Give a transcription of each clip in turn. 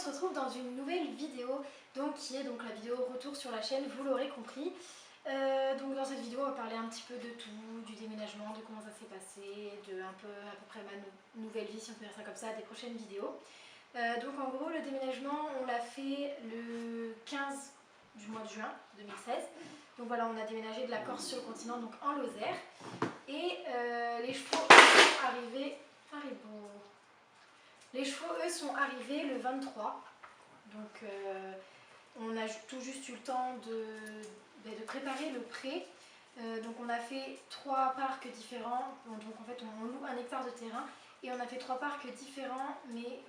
se retrouve dans une nouvelle vidéo, donc qui est donc la vidéo retour sur la chaîne, vous l'aurez compris. Donc dans cette vidéo on va parler un petit peu de tout, du déménagement, de comment ça s'est passé, de à peu près ma nouvelle vie si on peut dire ça comme ça, des prochaines vidéos. Donc en gros le déménagement on l'a fait le 15 du mois de juin 2016. Donc voilà, on a déménagé de la Corse sur le continent, donc en Lozère. Et les chevaux sont arrivés. Les chevaux eux sont arrivés le 23. Donc on a tout juste eu le temps de préparer le pré. Donc on a fait 3 parcs différents. Donc en fait on loue 1 hectare de terrain et on a fait 3 parcs différents, mais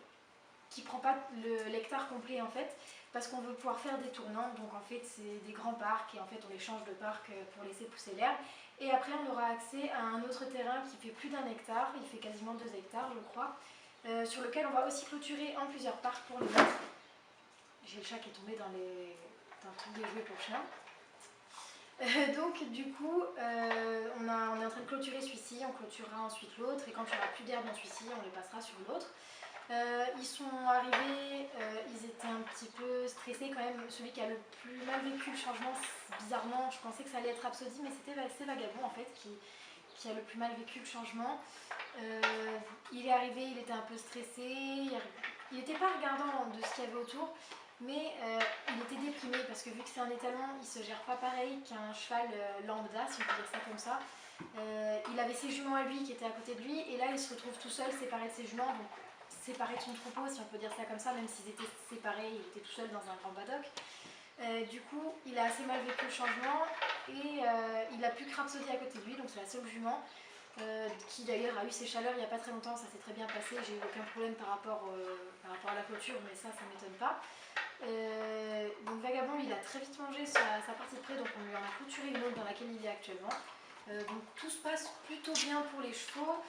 qui ne prend pas l'hectare complet en fait, parce qu'on veut pouvoir faire des tournants. Donc en fait c'est des grands parcs et en fait on les change de parc pour laisser pousser l'herbe. Et après on aura accès à un autre terrain qui fait plus d'1 hectare, il fait quasiment 2 hectares je crois, sur lequel on va aussi clôturer en plusieurs parcs pour les mettre. J'ai le chat qui est tombé dans tous les jouets pour chien. Donc du coup on est en train de clôturer celui-ci, on clôturera ensuite l'autre et quand il n'y aura plus d'herbe dans celui-ci on les passera sur l'autre. Ils sont arrivés, ils étaient un petit peu stressés quand même. Celui qui a le plus mal vécu le changement, bizarrement je pensais que ça allait être Rhapsody, mais c'est Vagabond en fait qui a le plus mal vécu le changement. Il est arrivé, il était un peu stressé, il n'était pas regardant de ce qu'il y avait autour, mais il était déprimé parce que vu que c'est un étalement, il se gère pas pareil qu'un cheval lambda, si on peut dire ça comme ça. Il avait ses juments à lui qui étaient à côté de lui et là il se retrouve tout seul, séparé de ses juments, donc séparé de son troupeau si on peut dire ça comme ça, même s'ils étaient séparés, il était tout seul dans un grand paddock. Du coup il a assez mal vécu le changement et il a plus que Rhapsody à côté de lui, donc c'est la seule jument. Qui d'ailleurs a eu ses chaleurs il n'y a pas très longtemps, ça s'est très bien passé, j'ai eu aucun problème par rapport à la clôture, mais ça m'étonne pas. Donc Vagabond il a très vite mangé sa partie de près, donc on lui en a clôturé une autre dans laquelle il est actuellement. Donc tout se passe plutôt bien pour les chevaux.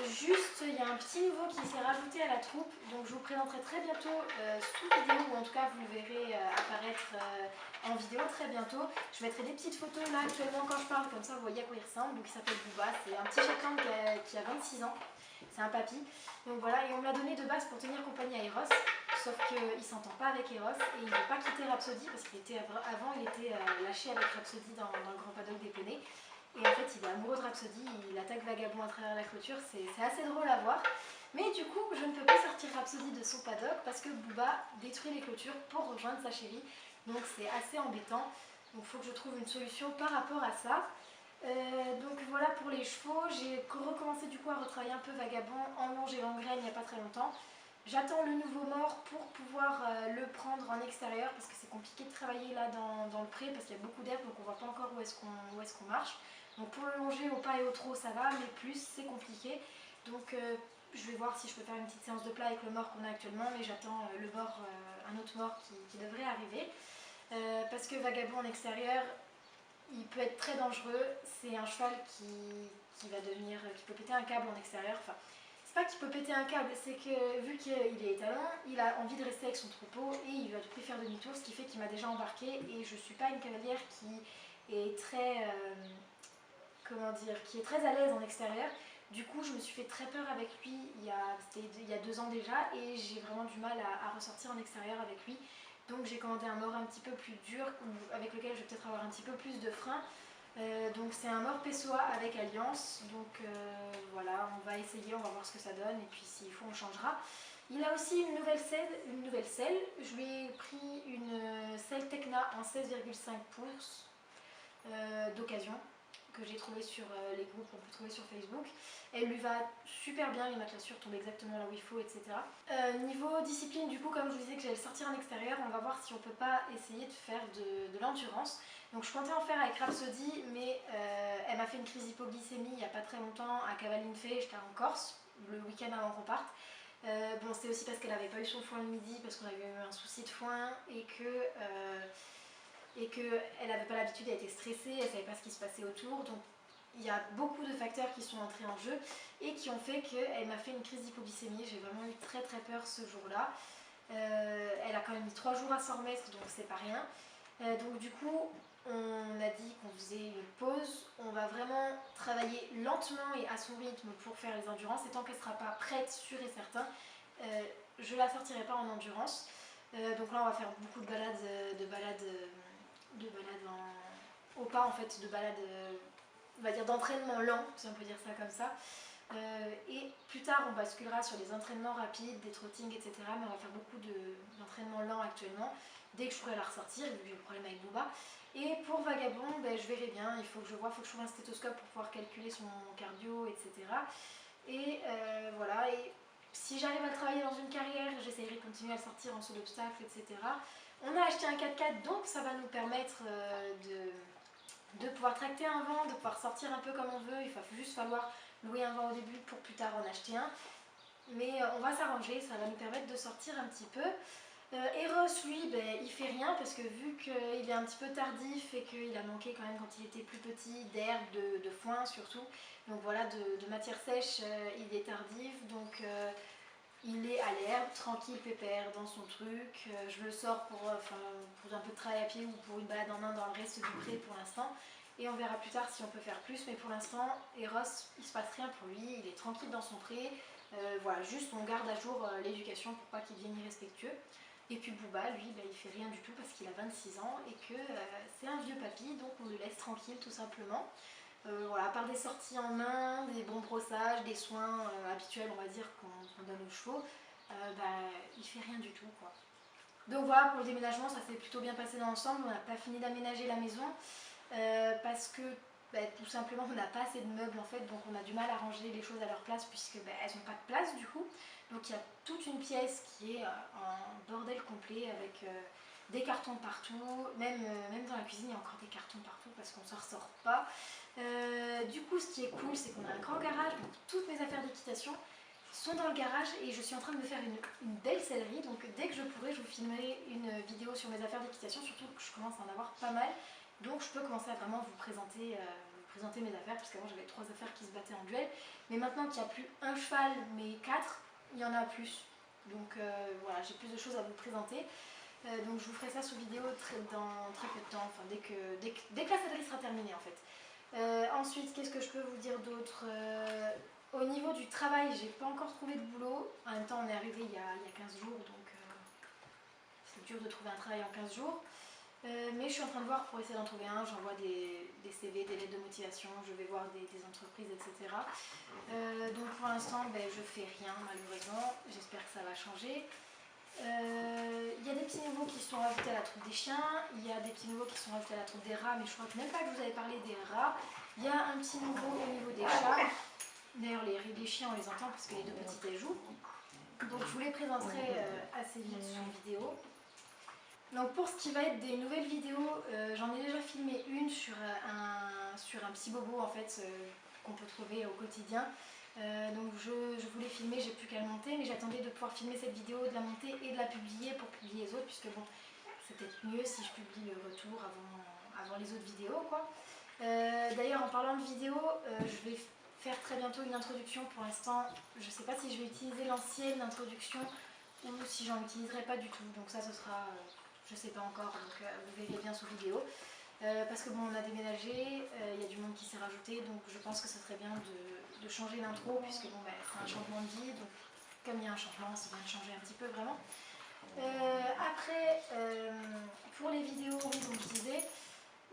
Juste il y a un petit nouveau qui s'est rajouté à la troupe, donc je vous présenterai très bientôt sous vidéo, ou en tout cas vous le verrez apparaître en vidéo très bientôt. Je mettrai des petites photos là actuellement quand je parle, comme ça vous voyez à quoi il ressemble. Donc il s'appelle Booba, c'est un petit Shetland qui a 26 ans, c'est un papy. Donc voilà, et on me l'a donné de base pour tenir compagnie à Eros, sauf qu'il ne s'entend pas avec Eros et il ne veut pas quitter Rhapsody parce qu'il était avant il était lâché avec Rhapsody dans le grand paddock des poneys. Et en fait il est amoureux de Rhapsody, il attaque Vagabond à travers la clôture, c'est assez drôle à voir. Mais du coup je ne peux pas sortir Rhapsody de son paddock parce que Booba détruit les clôtures pour rejoindre sa chérie. Donc c'est assez embêtant, donc il faut que je trouve une solution par rapport à ça. Donc voilà pour les chevaux, j'ai recommencé du coup à retravailler un peu Vagabond en longe et en graine il n'y a pas très longtemps. J'attends le nouveau mort pour pouvoir le prendre en extérieur parce que c'est compliqué de travailler là dans le pré parce qu'il y a beaucoup d'herbe, donc on ne voit pas encore où est-ce qu'on marche. Donc pour le longer au pas et au trot ça va, mais plus c'est compliqué. Donc je vais voir si je peux faire une petite séance de plat avec le mort qu'on a actuellement, mais j'attends un autre mort qui devrait arriver. Parce que Vagabond en extérieur, il peut être très dangereux. C'est un cheval qui peut péter un câble en extérieur. Enfin, c'est pas qu'il peut péter un câble, c'est que vu qu'il est étalon, il a envie de rester avec son troupeau et il va tout prix faire demi-tour, ce qui fait qu'il m'a déjà embarqué et je suis pas une cavalière qui est très qui est très à l'aise en extérieur. Du coup je me suis fait très peur avec lui il y a 2 ans déjà et j'ai vraiment du mal à ressortir en extérieur avec lui. Donc j'ai commandé un mort un petit peu plus dur avec lequel je vais peut-être avoir un petit peu plus de frein. Donc c'est un mort Pessoa avec Alliance. Donc voilà, on va essayer, on va voir ce que ça donne et puis s'il faut on changera. Il a aussi une nouvelle selle. Je lui ai pris une selle Tecna en 16,5 pouces d'occasion que j'ai trouvé sur les groupes qu'on peut trouver sur Facebook. Elle lui va super bien, les matelassures tombent exactement là où il faut, etc. Niveau discipline, du coup, comme je vous disais que j'allais sortir en extérieur, on va voir si on peut pas essayer de faire de l'endurance. Donc je comptais en faire avec Rhapsody, mais elle m'a fait une crise d'hypoglycémie il n'y a pas très longtemps à Cavaline-Fay, j'étais en Corse, le week-end avant qu'on parte. Bon, c'était aussi parce qu'elle n'avait pas eu son foin le midi, parce qu'on avait eu un souci de foin et qu'elle n'avait pas l'habitude, elle était stressée, elle ne savait pas ce qui se passait autour. Donc il y a beaucoup de facteurs qui sont entrés en jeu et qui ont fait qu'elle m'a fait une crise d'hypoglycémie. J'ai vraiment eu très très peur ce jour-là. Elle a quand même mis 3 jours à s'en remettre, donc c'est pas rien. Donc du coup, on a dit qu'on faisait une pause. On va vraiment travailler lentement et à son rythme pour faire les endurances. Et tant qu'elle ne sera pas prête, sûre et certain, je la sortirai pas en endurance. Donc là on va faire beaucoup de balades, au pas en fait, de balades, on va dire d'entraînement lent, si on peut dire ça comme ça. Et plus tard on basculera sur des entraînements rapides, des trottings, etc. Mais on va faire beaucoup d'entraînements lents actuellement, dès que je pourrai la ressortir, vu que j'ai le problème avec Booba. Et pour Vagabond, ben, je verrai bien, il faut que je trouve un stéthoscope pour pouvoir calculer son cardio, etc. Et voilà, et si j'arrive à travailler dans une carrière, j'essaierai de continuer à le sortir en saut d'obstacle, etc. On a acheté un 4x4, donc ça va nous permettre de pouvoir tracter un vent, de pouvoir sortir un peu comme on veut. Il va juste falloir louer un vent au début pour plus tard en acheter un. Mais on va s'arranger, ça va nous permettre de sortir un petit peu. Eros, lui, ben, il fait rien parce que vu qu'il est un petit peu tardif et qu'il a manqué quand même quand il était plus petit d'herbe, de foin surtout, donc voilà, de matière sèche, il est tardif, donc il est à l'herbe, tranquille, pépère dans son truc. Je le sors pour un peu de travail à pied ou pour une balade en main dans le reste du pré pour l'instant. Et on verra plus tard si on peut faire plus, mais pour l'instant, Eros, il se passe rien pour lui, il est tranquille dans son pré. Voilà, juste on garde à jour l'éducation pour pas qu'il devienne irrespectueux. Et puis Booba, lui, bah, il fait rien du tout parce qu'il a 26 ans et que c'est un vieux papy, donc on le laisse tranquille tout simplement. Voilà, à part des sorties en main, des bons brossages, des soins habituels, on va dire, qu'on donne aux chevaux, bah, il fait rien du tout, quoi. Donc voilà, pour le déménagement, ça s'est plutôt bien passé dans l'ensemble. On n'a pas fini d'aménager la maison parce que bah, tout simplement on n'a pas assez de meubles en fait, donc on a du mal à ranger les choses à leur place puisque bah, elles n'ont pas de place du coup. Donc il y a toute une pièce qui est en bordel complet avec des cartons partout, même dans la cuisine il y a encore des cartons partout parce qu'on ne s'en ressort pas. Du coup ce qui est cool c'est qu'on a un grand garage, donc toutes mes affaires d'équitation sont dans le garage et je suis en train de me faire une belle sellerie, donc dès que je pourrai je vous filmerai une vidéo sur mes affaires d'équitation, surtout que je commence à en avoir pas mal, donc je peux commencer à vraiment vous présenter mes affaires, parce qu'avant j'avais 3 affaires qui se battaient en duel, mais maintenant qu'il n'y a plus un cheval mais 4, il y en a plus, donc voilà, j'ai plus de choses à vous présenter. Donc je vous ferai ça sous vidéo dans très peu de temps, enfin dès que la sellerie sera terminée en fait. Ensuite, qu'est-ce que je peux vous dire d'autre? Au niveau du travail, j'ai pas encore trouvé de boulot. En même temps, on est arrivé il y a 15 jours, donc c'est dur de trouver un travail en 15 jours. Mais je suis en train de voir pour essayer d'en trouver un. J'envoie des CV, des lettres de motivation, je vais voir des entreprises, etc. Donc pour l'instant, ben, je fais rien malheureusement. J'espère que ça va changer. Il y a des petits nouveaux qui sont rajoutés à la troupe des chiens, il y a des petits nouveaux qui sont rajoutés à la troupe des rats, mais je crois que même pas que je vous avais parlé des rats. Il y a un petit nouveau au niveau des chats. D'ailleurs les chiens on les entend parce que les deux petites elles jouent. Donc je vous les présenterai assez vite sur vidéo. Donc pour ce qui va être des nouvelles vidéos, j'en ai déjà filmé une sur un petit bobo en fait qu'on peut trouver au quotidien. Donc je voulais filmer, j'ai plus qu'à le monter, mais j'attendais de pouvoir filmer cette vidéo, de la monter et de la publier pour publier les autres, puisque bon, c'est peut-être mieux si je publie le retour avant les autres vidéos, quoi. D'ailleurs, en parlant de vidéo, je vais faire très bientôt une introduction. Pour l'instant, je ne sais pas si je vais utiliser l'ancienne introduction ou si j'en utiliserai pas du tout. Donc ça, ce sera, je ne sais pas encore, donc vous verrez bien sous vidéo. Parce que bon, on a déménagé, il y a du monde qui s'est rajouté, donc je pense que ce serait bien de changer l'intro, puisque bon, bah, c'est un changement de vie, donc comme il y a un changement, c'est bien de changer un petit peu vraiment. Après, pour les vidéos, oui, donc je disais,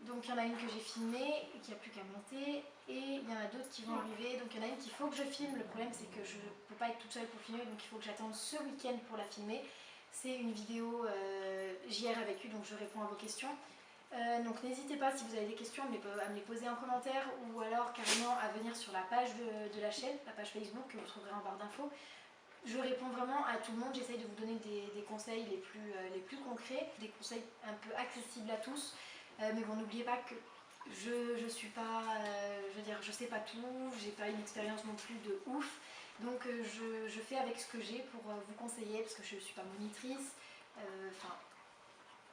donc il y en a une que j'ai filmée et qui n'a plus qu'à monter, et il y en a d'autres qui vont arriver, donc il y en a une qu'il faut que je filme. Le problème c'est que je ne peux pas être toute seule pour filmer, donc il faut que j'attende ce week-end pour la filmer. C'est une vidéo JR avec eux, donc je réponds à vos questions. Donc n'hésitez pas si vous avez des questions à me les poser en commentaire, ou alors carrément à venir sur la page de la chaîne, la page Facebook que vous trouverez en barre d'infos. Je réponds vraiment à tout le monde, j'essaye de vous donner des conseils les plus concrets, des conseils un peu accessibles à tous. Mais bon, n'oubliez pas que je suis pas, je veux dire, je sais pas tout, j'ai pas une expérience non plus de ouf. Donc je fais avec ce que j'ai pour vous conseiller, parce que je suis pas monitrice. Enfin,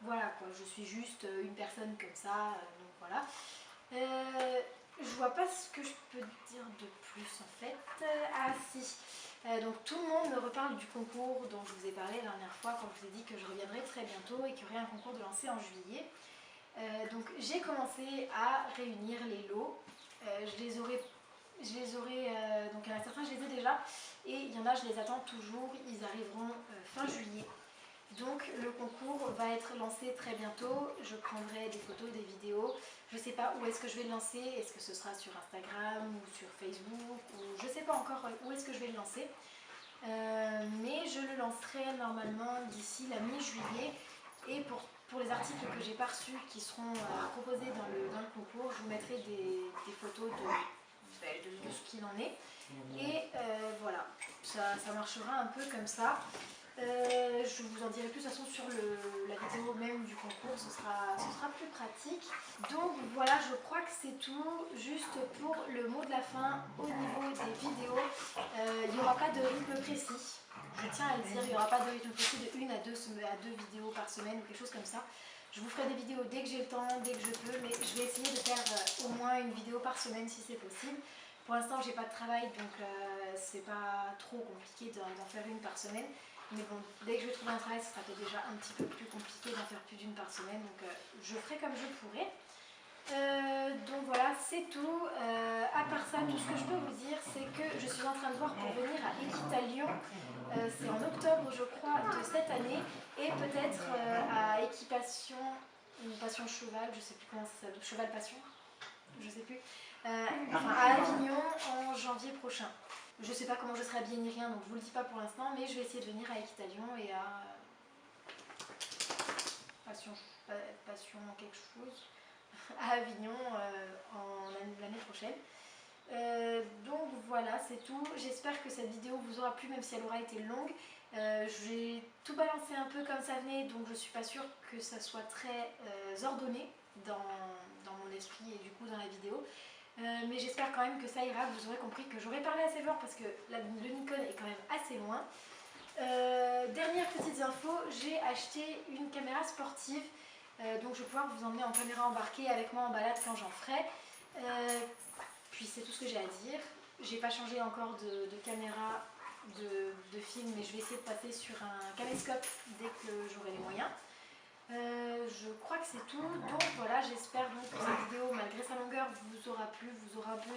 voilà quoi, je suis juste une personne comme ça, donc voilà. Je vois pas ce que je peux dire de plus en fait. Ah si, donc tout le monde me reparle du concours dont je vous ai parlé la dernière fois quand je vous ai dit que je reviendrai très bientôt et qu'il y aurait un concours de lancer en juillet. Donc j'ai commencé à réunir les lots. Je les aurai je les aurai, donc il y en a certains je les ai déjà et il y en a je les attends toujours, ils arriveront fin juillet. Donc le concours va être lancé très bientôt, je prendrai des photos, des vidéos, je ne sais pas où est-ce que je vais le lancer, est-ce que ce sera sur Instagram ou sur Facebook, ou je ne sais pas encore où est-ce que je vais le lancer. Mais je le lancerai normalement d'ici la mi-juillet et pour les articles que j'ai pas reçus qui seront proposés dans le concours, je vous mettrai des photos de ce qu'il en est et voilà, ça marchera un peu comme ça. Je vous en dirai plus de toute façon sur la vidéo même du concours, ce sera plus pratique. Donc voilà, je crois que c'est tout. Juste pour le mot de la fin, au niveau des vidéos, il n'y aura pas de rythme précis. Je tiens à le dire, il n'y aura pas de rythme précis de 1 à 2 vidéos par semaine ou quelque chose comme ça. Je vous ferai des vidéos dès que j'ai le temps, dès que je peux, mais je vais essayer de faire au moins une vidéo par semaine si c'est possible. Pour l'instant, j'ai pas de travail, donc c'est pas trop compliqué d'en faire une par semaine. Mais bon, dès que je vais trouver un travail, ça sera peut-être déjà un petit peu plus compliqué d'en faire plus d'une par semaine. Donc je ferai comme je pourrai. Donc voilà, c'est tout. À part ça, tout ce que je peux vous dire, c'est que je suis en train de voir pour venir à Équitalion. C'est en octobre, je crois, de cette année. Et peut-être à Équipation, ou Passion Cheval, je sais plus comment ça s'appelle, Cheval Passion, je sais plus. Enfin, à Avignon en janvier prochain. Je sais pas comment je serai habillée ni rien, donc je vous le dis pas pour l'instant, mais je vais essayer de venir à Équitalion et à Passion quelque chose, à Avignon l'année prochaine. Donc voilà, c'est tout. J'espère que cette vidéo vous aura plu, même si elle aura été longue. J'ai tout balancé un peu comme ça venait, donc je suis pas sûre que ça soit très ordonné dans mon esprit et du coup dans la vidéo. Mais j'espère quand même que ça ira, que vous aurez compris que j'aurais parlé assez fort parce que le Nikon est quand même assez loin. Dernière petite info, j'ai acheté une caméra sportive, donc je vais pouvoir vous emmener en caméra embarquée avec moi en balade quand j'en ferai. Puis c'est tout ce que j'ai à dire. J'ai pas changé encore de caméra de film, mais je vais essayer de passer sur un caméscope dès que j'aurai les moyens. Je crois que c'est tout, donc voilà, j'espère donc que cette vidéo, malgré sa longueur, vous aura plu, vous aura un peu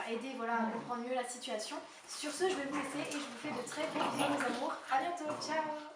aidé voilà, à comprendre mieux la situation. Sur ce, je vais vous laisser et je vous fais de très gros bisous mes amours. A bientôt, ciao!